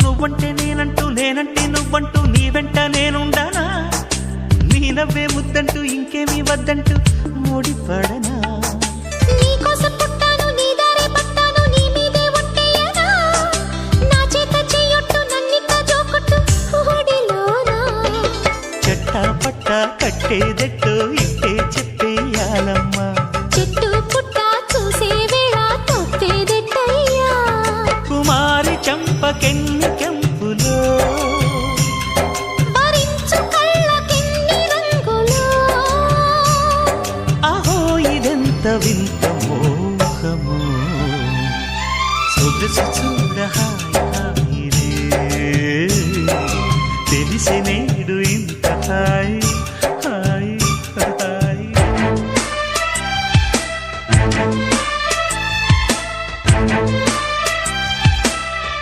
నువ్వంటే నేనంటూ నేనంటే నువ్వంటూ నీ వెంట నేనుండానా నీ నవ్వే ముద్దంటూ ఇంకేమీ వద్దంటూ ముడిపడనా నీకోసం పుట్టాను నీ దారే పట్టాను నీ మీదే ఒట్టేయనా నా చేత చెయ్యొట్టు నన్నింత జోకొట్టు ఓడిలోనా చెట్టా పట్టా కట్టేదెట్టు ఇట్టే చెప్పేయాలమ్మా చెట్టు పుట్ట చూసే వేళ తప్పేదెట్టయ్యా కుమారి చంపకెన్నికెమ్మ